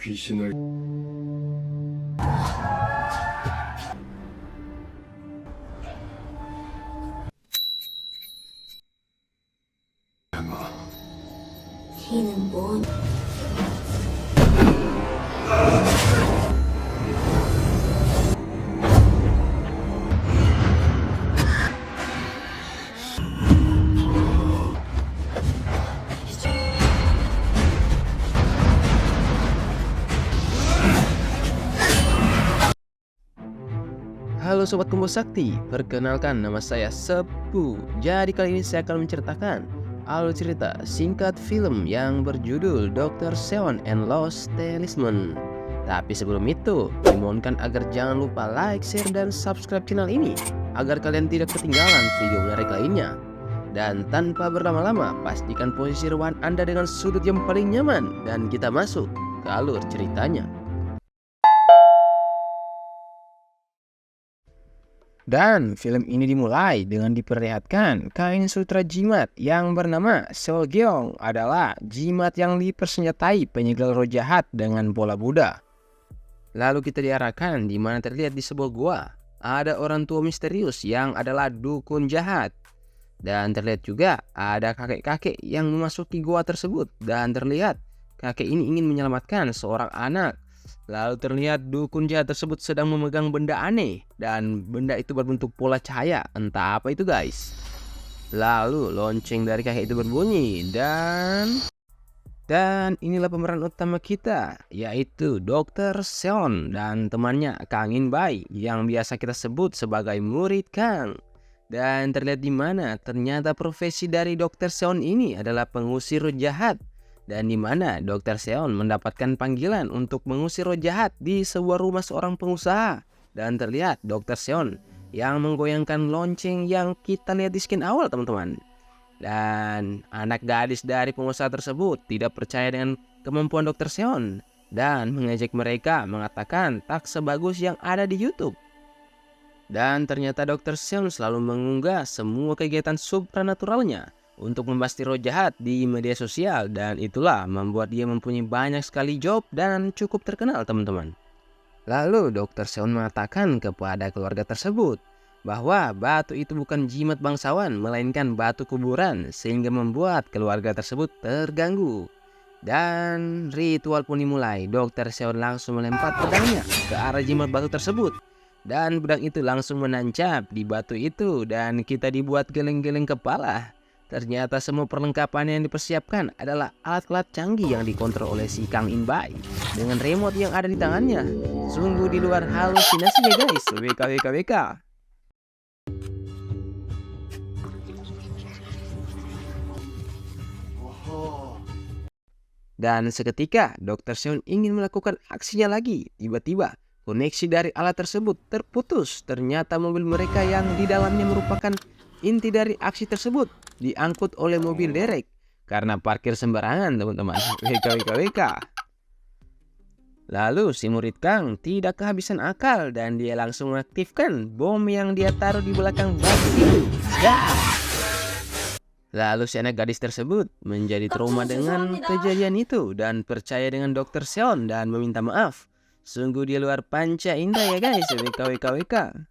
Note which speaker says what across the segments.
Speaker 1: 귀신을
Speaker 2: 이는 뭐니?
Speaker 3: Halo Sobat Kumbo Sakti, perkenalkan nama saya Sepu. Jadi kali ini saya akan menceritakan alur cerita singkat film yang berjudul Dr. Seon and Lost Talisman. Tapi sebelum itu, dimohonkan agar jangan lupa like, share, dan subscribe channel ini agar kalian tidak ketinggalan video menarik lainnya. Dan tanpa berlama-lama, pastikan posisi rebahan Anda dengan sudut yang paling nyaman dan kita masuk ke alur ceritanya. Dan film ini dimulai dengan diperlihatkan kain sutra jimat yang bernama Seolgyeong adalah jimat yang dipersenjatai penyegal roh jahat dengan bola Buddha. Lalu kita diarahkan di mana terlihat di sebuah gua ada orang tua misterius yang adalah dukun jahat. Dan terlihat juga ada kakek-kakek yang memasuki gua tersebut dan terlihat kakek ini ingin menyelamatkan seorang anak. Lalu terlihat dukun jahat tersebut sedang memegang benda aneh dan benda itu berbentuk pola cahaya, entah apa itu guys. Lalu lonceng dari kakek itu berbunyi dan inilah pemeran utama kita, yaitu Dr. Seon dan temannya Kang In Bai yang biasa kita sebut sebagai murid Kang. Dan terlihat di mana ternyata profesi dari Dr. Seon ini adalah pengusir roh jahat. Dan di mana Dr. Seon mendapatkan panggilan untuk mengusir roh jahat di sebuah rumah seorang pengusaha. Dan terlihat Dr. Seon yang menggoyangkan lonceng yang kita lihat di skin awal teman-teman. Dan anak gadis dari pengusaha tersebut tidak percaya dengan kemampuan Dr. Seon dan mengejek mereka mengatakan tak sebagus yang ada di YouTube. Dan ternyata Dr. Seon selalu mengunggah semua kegiatan supranaturalnya untuk membasmi roh jahat di media sosial, dan itulah membuat dia mempunyai banyak sekali job dan cukup terkenal teman-teman. Lalu Dr. Seon mengatakan kepada keluarga tersebut bahwa batu itu bukan jimat bangsawan melainkan batu kuburan, sehingga membuat keluarga tersebut terganggu. Dan ritual pun dimulai. Dr. Seon langsung melempar pedangnya ke arah jimat batu tersebut, dan pedang itu langsung menancap di batu itu dan kita dibuat geleng-geleng kepala. Ternyata semua perlengkapan yang dipersiapkan adalah alat-alat canggih yang dikontrol oleh si Kang In Bai dengan remote yang ada di tangannya. Sungguh di luar halusinasi ya guys. WKWKWK. Dan seketika Dr. Seon ingin melakukan aksinya lagi. Tiba-tiba koneksi dari alat tersebut terputus. Ternyata mobil mereka yang di dalamnya merupakan inti dari aksi tersebut diangkut oleh mobil derek karena parkir sembarangan teman-teman. WKWKWK. Lalu si murid Kang tidak kehabisan akal dan dia langsung mengaktifkan bom yang dia taruh di belakang batu itu. Lalu si anak gadis tersebut menjadi trauma dengan kejadian itu dan percaya dengan Dr. Seon dan meminta maaf. Sungguh dia luar panca indah ya guys. WKWKWK.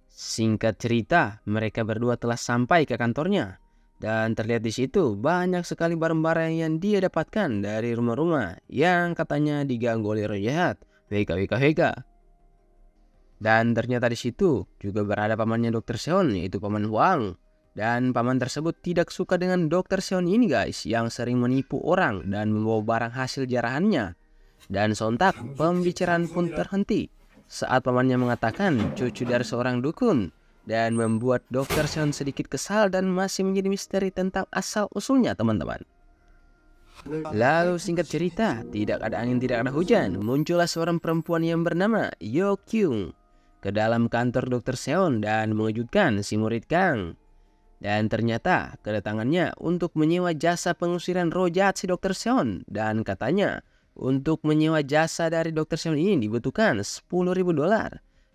Speaker 3: Singkat cerita, mereka berdua telah sampai ke kantornya. Dan terlihat di situ banyak sekali barang-barang yang dia dapatkan dari rumah-rumah yang katanya diganggu oleh roh jahat. WKWKWK. Dan ternyata di situ juga berada pamannya Dr. Seon, yaitu Paman Hwang. Dan paman tersebut tidak suka dengan Dr. Seon ini guys, yang sering menipu orang dan membawa barang hasil jarahannya. Dan sontak pembicaraan pun terhenti saat pamannya mengatakan cucu dari seorang dukun, dan membuat Dr. Seon sedikit kesal dan masih menjadi misteri tentang asal-usulnya teman-teman. Lalu singkat cerita, tidak ada angin tidak ada hujan, muncullah seorang perempuan yang bernama Yo Kyung ke dalam kantor Dr. Seon dan mengejutkan si murid Kang. Dan ternyata kedatangannya untuk menyewa jasa pengusiran roh jahat si Dr. Seon, dan katanya untuk menyewa jasa dari Dr. Seon ini dibutuhkan $10.000.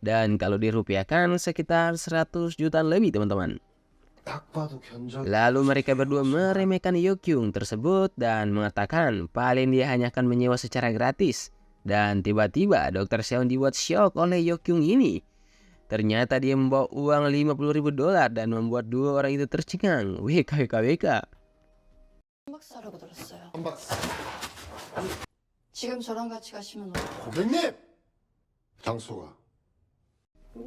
Speaker 3: Dan kalau dirupiahkan sekitar 100 jutaan lebih teman-teman. Lalu mereka berdua meremehkan Yo Kyung tersebut dan mengatakan paling dia hanya akan menyewa secara gratis. Dan tiba-tiba Dr. Seon dibuat syok oleh Yokyung ini. Ternyata dia membawa uang $50.000 dan membuat dua orang itu tercengang. WKWKWK.
Speaker 1: 한박사라고 들었어요.
Speaker 4: 한박사.
Speaker 1: 지금 저랑 같이 가시면
Speaker 4: 고객님! 장소가.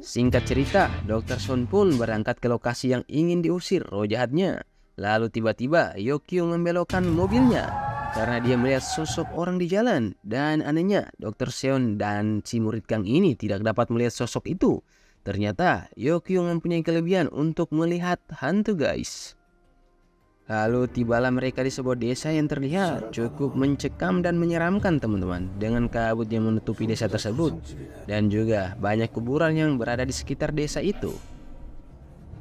Speaker 3: Singkat cerita, Dr. Seon pun berangkat ke lokasi yang ingin diusir roh jahatnya. Lalu tiba-tiba Yokyung membelokkan mobilnya karena dia melihat sosok orang di jalan. Dan anehnya, Dr. Seon dan si murid Kang ini tidak dapat melihat sosok itu. Ternyata Yokyung mempunyai kelebihan untuk melihat hantu, guys. Lalu tibalah mereka di sebuah desa yang terlihat cukup mencekam dan menyeramkan, teman-teman, dengan kabut yang menutupi desa tersebut dan juga banyak kuburan yang berada di sekitar desa itu.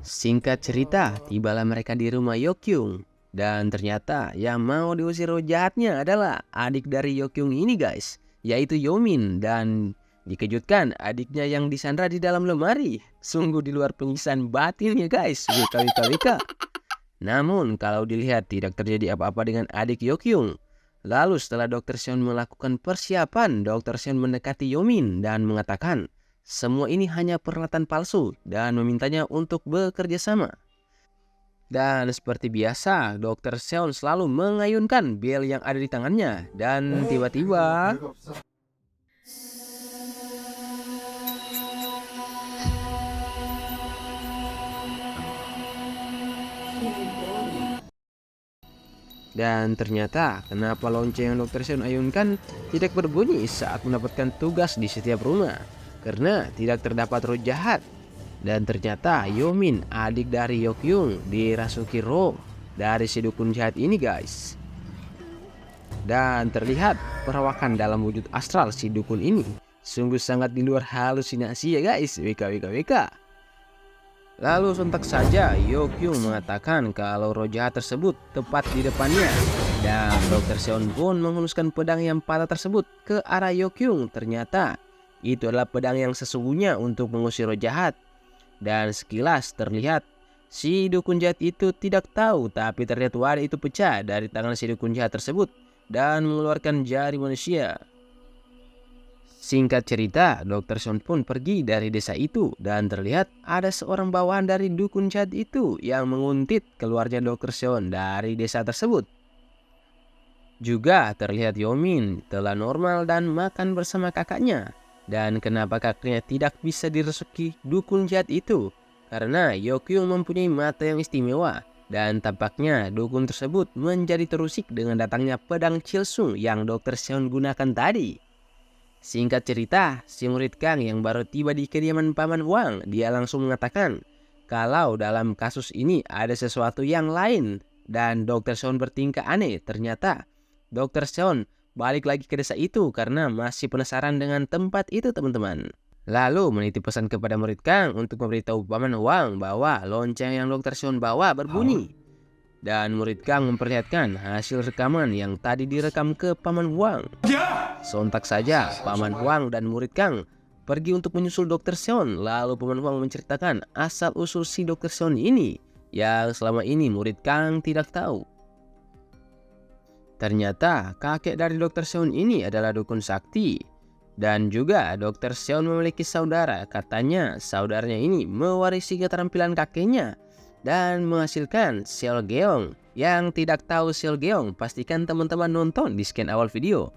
Speaker 3: Singkat cerita, tibalah mereka di rumah Yokyung dan ternyata yang mau diusir roh jahatnya adalah adik dari Yokyung ini, guys, yaitu Yomin. Dan dikejutkan adiknya yang disandra di dalam lemari. Sungguh di luar penyiksaan batin ya, guys. WKWKWK. Namun kalau dilihat tidak terjadi apa-apa dengan adik Yokyung. Lalu setelah Dr. Seon melakukan persiapan, Dr. Seon mendekati Yomin dan mengatakan semua ini hanya peralatan palsu dan memintanya untuk bekerja sama. Dan seperti biasa, Dr. Seon selalu mengayunkan bel yang ada di tangannya. Dan tiba-tiba dan ternyata kenapa lonceng yang Dr. Seon ayunkan tidak berbunyi saat mendapatkan tugas di setiap rumah? Karena tidak terdapat roh jahat. Dan ternyata Yomin, adik dari Yokyung, dirasuki roh dari si dukun jahat ini, guys. Dan terlihat perawakan dalam wujud astral si dukun ini. Sungguh sangat di luar halusinasi ya, guys. WKWKWK. Lalu sontak saja Yokyung mengatakan kalau roh jahat tersebut tepat di depannya. Dan Dr. Seon pun menghunuskan pedang yang patah tersebut ke arah Yokyung. Ternyata itu adalah pedang yang sesungguhnya untuk mengusir roh jahat. Dan sekilas terlihat si dukun jahat itu tidak tahu, tapi terlihat wadah itu pecah dari tangan si dukun jahat tersebut dan mengeluarkan jari manusia. Singkat cerita, Dr. Seon pun pergi dari desa itu dan terlihat ada seorang bawahan dari dukun jahat itu yang menguntit keluarnya Dr. Seon dari desa tersebut. Juga terlihat Yomin telah normal dan makan bersama kakaknya. Dan kenapa kakaknya tidak bisa dirasuki dukun jahat itu? Karena Yokyung mempunyai mata yang istimewa. Dan tampaknya dukun tersebut menjadi terusik dengan datangnya pedang Chilsung yang Dr. Seon gunakan tadi. Singkat cerita, si murid Kang yang baru tiba di kediaman Paman Huang, dia langsung mengatakan kalau dalam kasus ini ada sesuatu yang lain. Dan Dr. Seon bertingkah aneh. Ternyata Dr. Seon balik lagi ke desa itu karena masih penasaran dengan tempat itu, teman-teman. Lalu menitip pesan kepada murid Kang untuk memberitahu Paman Huang bahwa lonceng yang Dr. Seon bawa berbunyi. Dan murid Kang memperlihatkan hasil rekaman yang tadi direkam ke Paman Huang. Sontak saja Paman Huang dan murid Kang pergi untuk menyusul Dr. Seon. Lalu Paman Huang menceritakan asal-usul si Dr. Seon ini yang selama ini murid Kang tidak tahu. Ternyata kakek dari Dr. Seon ini adalah dukun sakti. Dan juga Dr. Seon memiliki saudara. Katanya saudaranya ini mewarisi keterampilan kakeknya dan menghasilkan Seolgeong. Yang tidak tahu Seolgeong, pastikan teman-teman nonton di scan awal video.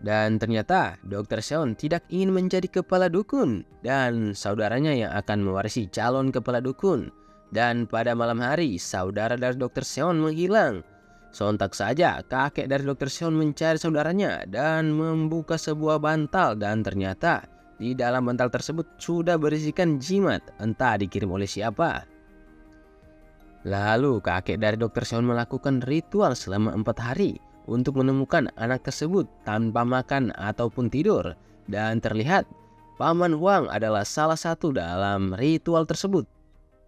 Speaker 3: Dan ternyata Dr. Seon tidak ingin menjadi kepala dukun dan saudaranya yang akan mewarisi calon kepala dukun. Dan pada malam hari saudara dari Dr. Seon menghilang. Sontak saja kakek dari Dr. Seon mencari saudaranya dan membuka sebuah bantal. Dan ternyata di dalam bantal tersebut sudah berisikan jimat, entah dikirim oleh siapa. Lalu kakek dari Dr. Seon melakukan ritual selama 4 hari untuk menemukan anak tersebut tanpa makan ataupun tidur. Dan terlihat Paman Huang adalah salah satu dalam ritual tersebut.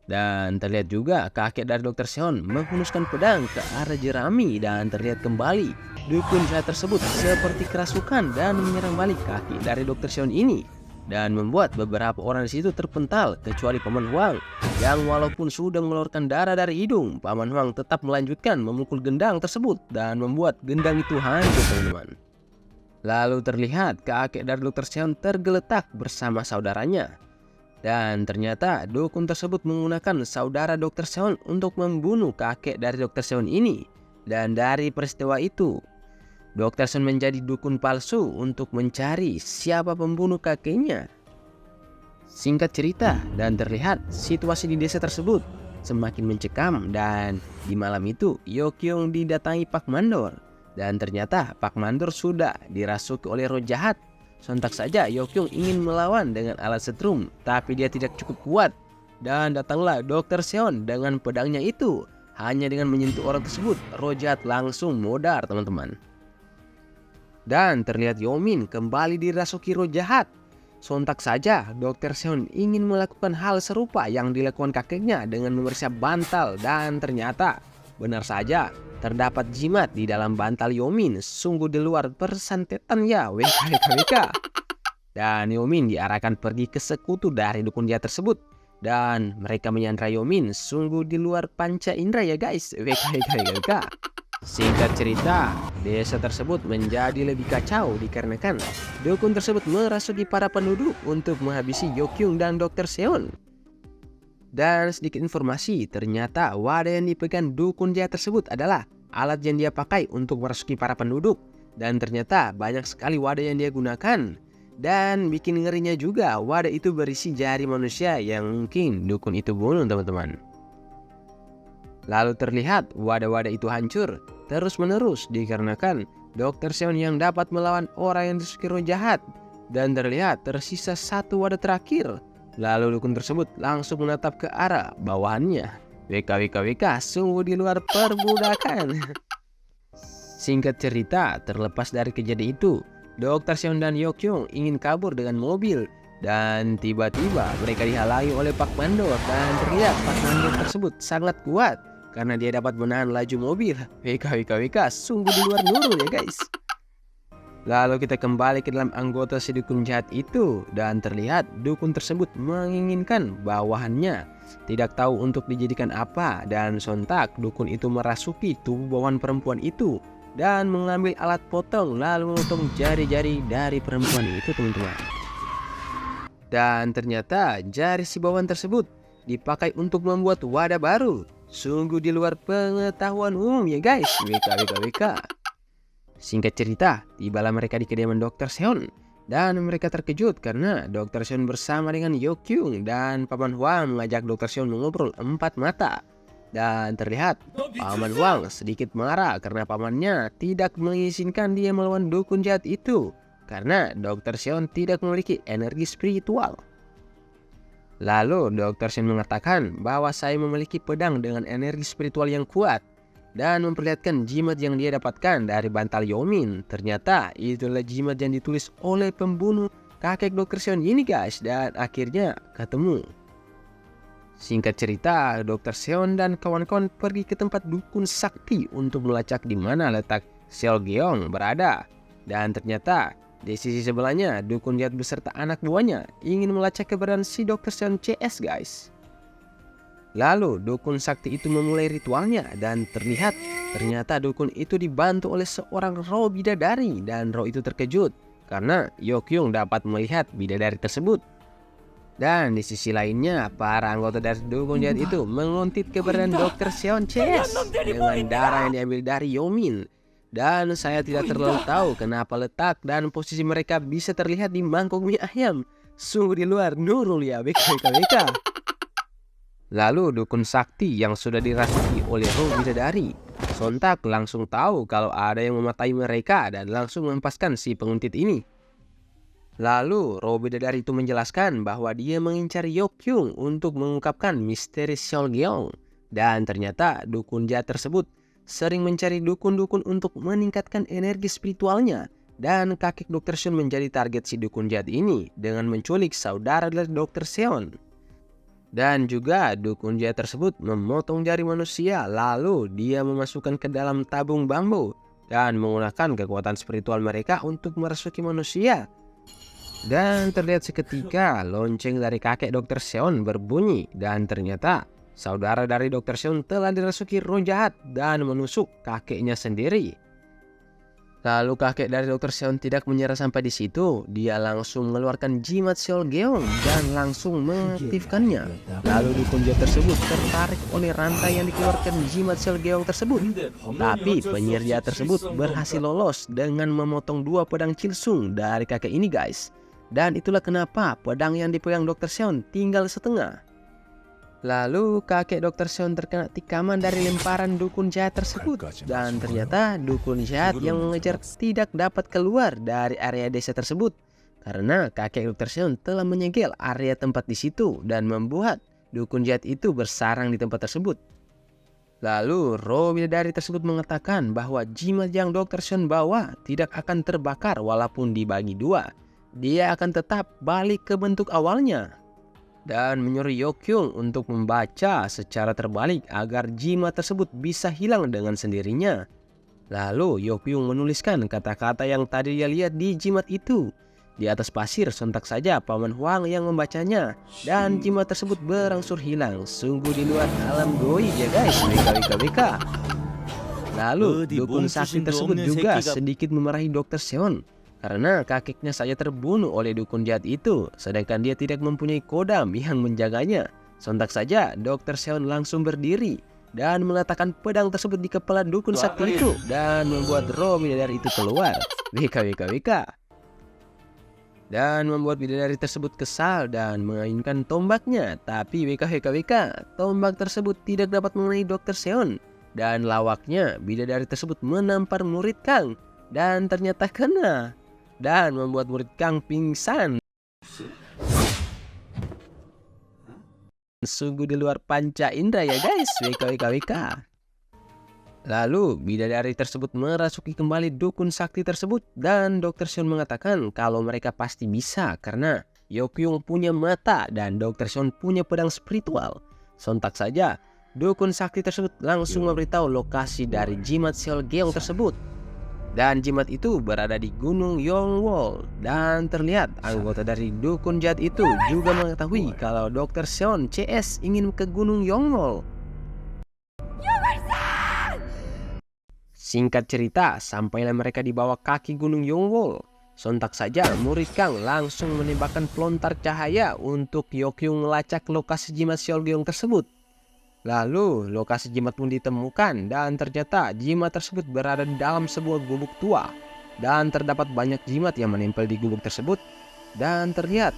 Speaker 3: Dan terlihat juga kakek dari Dr. Seon menghunuskan pedang ke arah jerami. Dan terlihat kembali dukun jahat tersebut seperti kerasukan dan menyerang balik kaki dari Dr. Seon ini. Dan membuat beberapa orang di situ terpental kecuali Paman Huang yang walaupun sudah mengeluarkan darah dari hidung, Paman Huang tetap melanjutkan memukul gendang tersebut dan membuat gendang itu hancur, teman-teman. Lalu terlihat kakek dari Dr. Seon tergeletak bersama saudaranya. Dan ternyata dukun tersebut menggunakan saudara Dr. Seon untuk membunuh kakek dari Dr. Seon ini. Dan dari peristiwa itu, Dr. Seon menjadi dukun palsu untuk mencari siapa pembunuh kakeknya. Singkat cerita, dan terlihat situasi di desa tersebut semakin mencekam, dan di malam itu Yeokyeong didatangi Pak Mandor. Dan ternyata Pak Mandor sudah dirasuki oleh roh jahat. Sontak saja Yeokyeong ingin melawan dengan alat setrum, tapi dia tidak cukup kuat. Dan datanglah Dr. Seon dengan pedangnya itu. Hanya dengan menyentuh orang tersebut, roh jahat langsung modar, teman-teman. Dan terlihat Yomin kembali dirasuki roh jahat. Sontak saja Dr. Seon ingin melakukan hal serupa yang dilakukan kakeknya dengan memeriksa bantal, dan ternyata benar saja terdapat jimat di dalam bantal Yomin. Sungguh di luar persantetan ya, WKWK. Dan Yomin diarahkan pergi ke sekutu dari dukun jahat tersebut, dan mereka menyandra Yomin. Sungguh di luar panca indera ya guys, WKWK. Singkat cerita, desa tersebut menjadi lebih kacau dikarenakan dukun tersebut merasuki para penduduk untuk menghabisi Yeokyeong dan Dr. Seon. Dan sedikit informasi, ternyata wadah yang dipegang dukun jahat tersebut adalah alat yang dia pakai untuk merasuki para penduduk. Dan ternyata banyak sekali wadah yang dia gunakan. Dan bikin ngerinya juga, wadah itu berisi jari manusia yang mungkin dukun itu bunuh, teman-teman. Lalu terlihat wadah-wadah itu hancur terus-menerus dikarenakan Dr. Seon yang dapat melawan orang yang disukai roh jahat. Dan terlihat tersisa satu wadah terakhir. Lalu dukun tersebut langsung menatap ke arah bawahannya. WKWK sungguh di luar perbudakan. Singkat cerita, terlepas dari kejadian itu, Dr. Seon dan Yeokyeong ingin kabur dengan mobil. Dan tiba-tiba mereka dihalangi oleh Pak Mandor. Dan terlihat Pak Mandor tersebut sangat kuat karena dia dapat menahan laju mobil. WKWK sungguh di luar nurul ya guys. Lalu kita kembali ke dalam anggota si dukun jahat itu. Dan terlihat dukun tersebut menginginkan bawahannya tidak tahu untuk dijadikan apa. Dan sontak dukun itu merasuki tubuh bawahan perempuan itu dan mengambil alat potong lalu memotong jari-jari dari perempuan itu, teman-teman. Dan ternyata jari si bawahan tersebut dipakai untuk membuat wadah baru. Sungguh di luar pengetahuan umum ya guys, WKWK. Singkat cerita, tibalah mereka di kediaman Dr. Seon. Dan mereka terkejut karena Dr. Seon bersama dengan Yeokyeong dan Paman Hwang mengajak Dr. Seon mengobrol empat mata. Dan terlihat Paman Hwang sedikit marah karena pamannya tidak mengizinkan dia melawan dukun jahat itu. Karena Dr. Seon tidak memiliki energi spiritual. Lalu Dr. Seon mengatakan bahwa saya memiliki pedang dengan energi spiritual yang kuat. Dan memperlihatkan jimat yang dia dapatkan dari bantal Yomin. Ternyata itulah jimat yang ditulis oleh pembunuh kakek Dr. Seon ini guys. Dan akhirnya ketemu. Singkat cerita, Dr. Seon dan kawan-kawan pergi ke tempat dukun sakti untuk melacak di mana letak Seolgeong berada. Dan ternyata di sisi sebelahnya dukun jahat beserta anak buahnya ingin melacak keberadaan si Dr. Seon CS guys. Lalu dukun sakti itu memulai ritualnya dan ternyata dukun itu dibantu oleh seorang roh bidadari. Dan roh itu terkejut karena Yeokyeong dapat melihat bidadari tersebut. Dan di sisi lainnya, para anggota dari dukun jahat itu menguntit keberadaan Dr. Seon CS dengan darah yang diambil dari Yomin. Dan saya tidak terlalu tahu kenapa letak dan posisi mereka bisa terlihat di mangkok mie ayam. Sungguh di luar nurul ya, WKWK. Lalu dukun sakti yang sudah dirasuki oleh roh bidadari sontak langsung tahu kalau ada yang mematai mereka dan langsung melepaskan si penguntit ini. Lalu roh bidadari itu menjelaskan bahwa dia mengincar Yeokyeong untuk mengungkapkan misteri Seolgeong. Dan ternyata dukun jahat tersebut sering mencari dukun-dukun untuk meningkatkan energi spiritualnya. Dan kakek Dr. Seon menjadi target si dukun jahat ini dengan menculik saudara dari Dr. Seon. Dan juga dukun jahat tersebut memotong jari manusia lalu dia memasukkan ke dalam tabung bambu dan menggunakan kekuatan spiritual mereka untuk merasuki manusia. Dan terlihat seketika lonceng dari kakek Dr. Seon berbunyi dan ternyata saudara dari Dr. Seon telah dirasuki roh jahat dan menusuk kakeknya sendiri. Lalu kakek dari Dr. Seon tidak menyerah sampai di situ. Dia langsung mengeluarkan jimat Seolgeong dan langsung mengaktifkannya. Lalu dukun jahat tersebut tertarik oleh rantai yang dikeluarkan jimat Seolgeong tersebut. Tapi penyihir jahat tersebut berhasil lolos dengan memotong 2 pedang Chilsung dari kakek ini guys. Dan itulah kenapa pedang yang dipegang Dr. Seon tinggal setengah. Lalu kakek Dr. Seon terkena tikaman dari lemparan dukun jahat tersebut. Dan ternyata dukun jahat yang mengejar tidak dapat keluar dari area desa tersebut. Karena kakek Dr. Seon telah menyegel area tempat di situ dan membuat dukun jahat itu bersarang di tempat tersebut. Lalu roh bidadari tersebut mengatakan bahwa jimat yang Dr. Seon bawa tidak akan terbakar walaupun dibagi 2. Dia akan tetap balik ke bentuk awalnya. Dan menyuruh Yeokyung untuk membaca secara terbalik agar jimat tersebut bisa hilang dengan sendirinya. Lalu Yeokyung menuliskan kata-kata yang tadi dia lihat di jimat itu. Di atas pasir sontak saja Paman Hwang yang membacanya. Dan jimat tersebut berangsur hilang. Sungguh di luar alam goib ya guys. WKWKWK. Lalu dukun sakti tersebut juga sedikit memarahi Dr. Seon. Karena kakeknya saja terbunuh oleh dukun jahat itu, sedangkan dia tidak mempunyai kodam yang menjaganya. Sontak saja Dr. Seon langsung berdiri dan meletakkan pedang tersebut di kepala dukun sakti itu dan membuat roh bidadari itu keluar. WKWKWK. Dan membuat bidadari tersebut kesal dan mengayunkan tombaknya. Tapi WKWKWK, tombak tersebut tidak dapat mengenai Dr. Seon. Dan lawaknya bidadari tersebut menampar murid Kang. Dan ternyata kena. Dan membuat murid Kang pingsan. Sungguh di luar panca indera ya guys. WKWKWK. Lalu bidadari tersebut merasuki kembali dukun sakti tersebut. Dan Dr. Seon mengatakan kalau mereka pasti bisa. Karena Yeokyung punya mata dan Dr. Seon punya pedang spiritual. Sontak saja dukun sakti tersebut langsung memberitahu lokasi dari jimat Seolgeong tersebut. Dan jimat itu berada di Gunung Yongwol. Dan terlihat anggota dari dukun jahat itu juga mengetahui kalau Dr. Seon CS ingin ke Gunung Yongwol. Singkat cerita, sampailah mereka di bawah kaki Gunung Yongwol. Sontak saja murid Kang langsung menembakkan pelontar cahaya untuk Yeokyung melacak lokasi jimat Seolgeong tersebut. Lalu lokasi jimat pun ditemukan dan ternyata jimat tersebut berada di dalam sebuah gubuk tua. Dan terdapat banyak jimat yang menempel di gubuk tersebut. Dan terlihat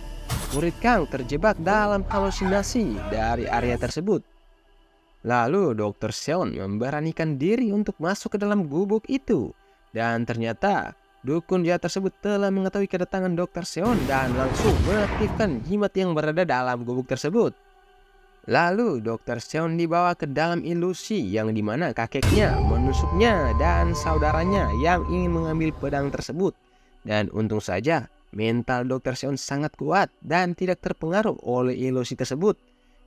Speaker 3: murid Kang terjebak dalam halusinasi dari area tersebut. Lalu Dr. Seon memberanikan diri untuk masuk ke dalam gubuk itu. Dan ternyata dukun jahat tersebut telah mengetahui kedatangan Dr. Seon dan langsung mengaktifkan jimat yang berada dalam gubuk tersebut. Lalu Dr. Seon dibawa ke dalam ilusi yang dimana kakeknya menusuknya dan saudaranya yang ingin mengambil pedang tersebut. Dan untung saja mental Dr. Seon sangat kuat dan tidak terpengaruh oleh ilusi tersebut.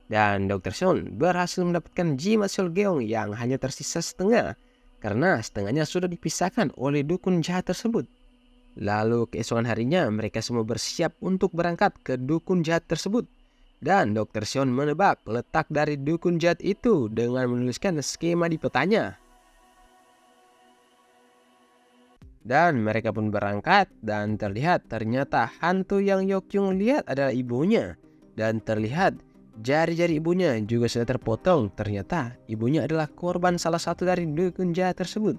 Speaker 3: Dan Dr. Seon berhasil mendapatkan jimat Seolgeong yang hanya tersisa setengah. Karena setengahnya sudah dipisahkan oleh dukun jahat tersebut. Lalu keesokan harinya mereka semua bersiap untuk berangkat ke dukun jahat tersebut. Dan Dr. Seon menebak letak dari dukun jahat itu dengan menuliskan skema di petanya. Dan mereka pun berangkat dan terlihat ternyata hantu yang Yeokyung lihat adalah ibunya. Dan terlihat jari-jari ibunya juga sudah terpotong. Ternyata ibunya adalah korban salah satu dari dukun jahat tersebut.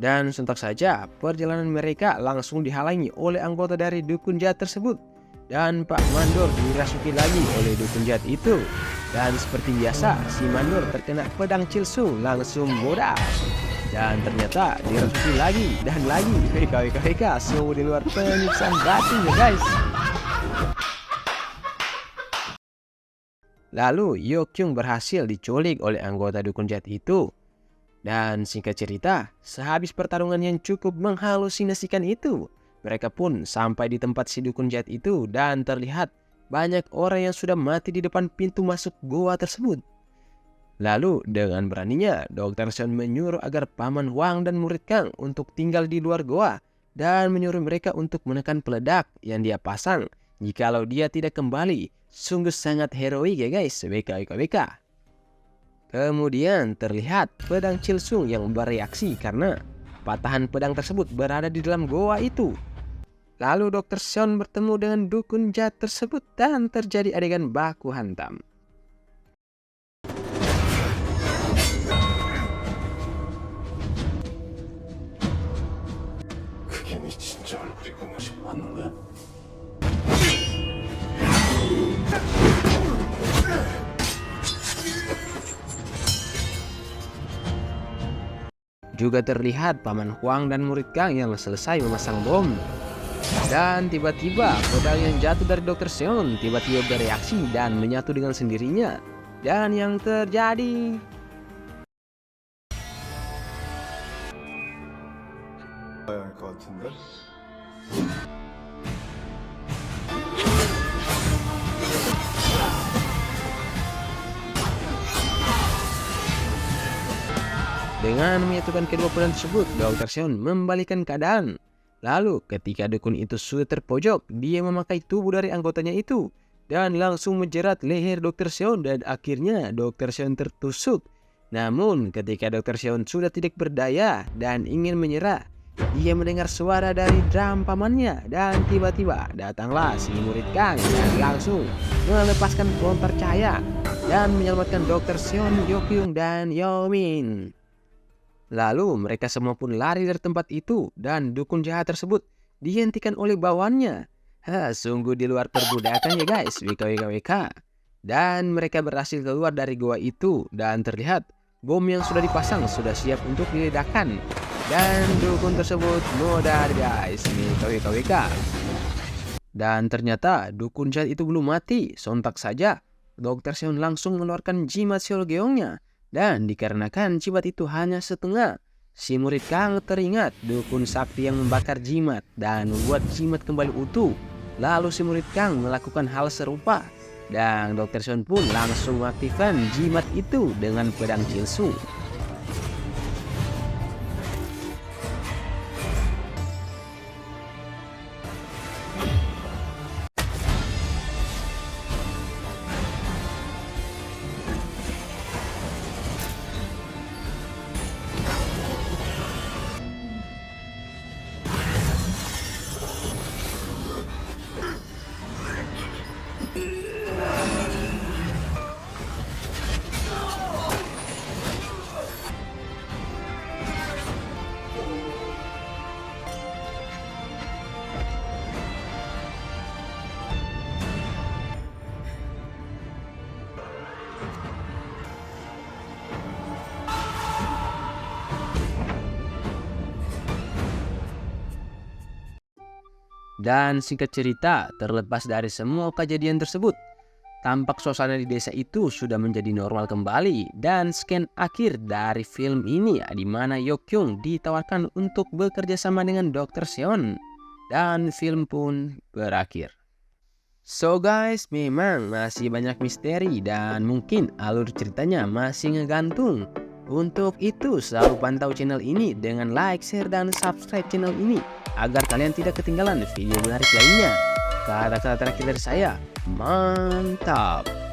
Speaker 3: Dan sontak saja perjalanan mereka langsung dihalangi oleh anggota dari dukun jahat tersebut. Dan Pak Mandor dirasuki lagi oleh dukun jahat itu. Dan seperti biasa si Mandor terkena pedang Chilsung langsung modal. Dan ternyata dirasuki lagi dan lagi. WKWKWK sungguh di luar penyiksaan batin ya guys. Lalu Yeokyung berhasil diculik oleh anggota dukun jahat itu. Dan singkat cerita, sehabis pertarungan yang cukup menghalusinasikan itu, mereka pun sampai di tempat si dukun jahat itu dan terlihat banyak orang yang sudah mati di depan pintu masuk goa tersebut. Lalu dengan beraninya Dr. Seon menyuruh agar Paman Hwang dan murid Kang untuk tinggal di luar goa dan menyuruh mereka untuk menekan peledak yang dia pasang jikalau dia tidak kembali. Sungguh sangat heroik ya guys. WKWKWK. Kemudian terlihat pedang Chilsung yang bereaksi karena patahan pedang tersebut berada di dalam goa itu. Lalu Dr. Seon bertemu dengan dukun jahat tersebut dan terjadi adegan baku hantam.
Speaker 4: 그게 네 진짜 얼굴이구나. 맞는 거야?
Speaker 3: Juga terlihat Paman Huang dan murid Kang yang selesai memasang bom. Dan tiba-tiba pedang yang jatuh dari Dr. Seon tiba-tiba bereaksi dan menyatu dengan sendirinya. Dan yang terjadi...
Speaker 4: 봐야 할 것 같은데?
Speaker 3: Dengan menyatukan kedua pedang tersebut, Dr. Seon membalikkan keadaan. Lalu ketika dukun itu sudah terpojok, dia memakai tubuh dari anggotanya itu dan langsung menjerat leher Dr. Seon dan akhirnya Dr. Seon tertusuk. Namun ketika Dr. Seon sudah tidak berdaya dan ingin menyerah, dia mendengar suara dari drum pamannya dan tiba-tiba datanglah si murid Kang dan langsung melepaskan pelontar cahaya dan menyelamatkan Dr. Seon, Yokyung dan Yomin. Lalu mereka semua pun lari dari tempat itu dan dukun jahat tersebut dihentikan oleh bawahannya. Sungguh di luar perbudakan ya guys, WKWKWK. Dan mereka berhasil keluar dari goa itu dan terlihat bom yang sudah dipasang sudah siap untuk diledakkan. Dan dukun tersebut modal guys, WKWKWK. Dan ternyata dukun jahat itu belum mati. Sontak saja Dr. Seon langsung mengeluarkan jimat Seolgeongnya. Dan dikarenakan jimat itu hanya setengah, si murid Kang teringat dukun sakti yang membakar jimat dan membuat jimat kembali utuh. Lalu si murid Kang melakukan hal serupa dan Dr. Seon pun langsung mengaktifkan jimat itu dengan pedang Chilsu. Dan singkat cerita, terlepas dari semua kejadian tersebut, tampak suasana di desa itu sudah menjadi normal kembali. Dan scan akhir dari film ini di mana Yokyung ditawarkan untuk bekerja sama dengan Dr. Seon. Dan film pun berakhir. So guys, memang masih banyak misteri dan mungkin alur ceritanya masih ngegantung. Untuk itu selalu pantau channel ini dengan like, share, dan subscribe channel ini agar kalian tidak ketinggalan video menarik lainnya. Kata-kata terakhir dari saya, mantap!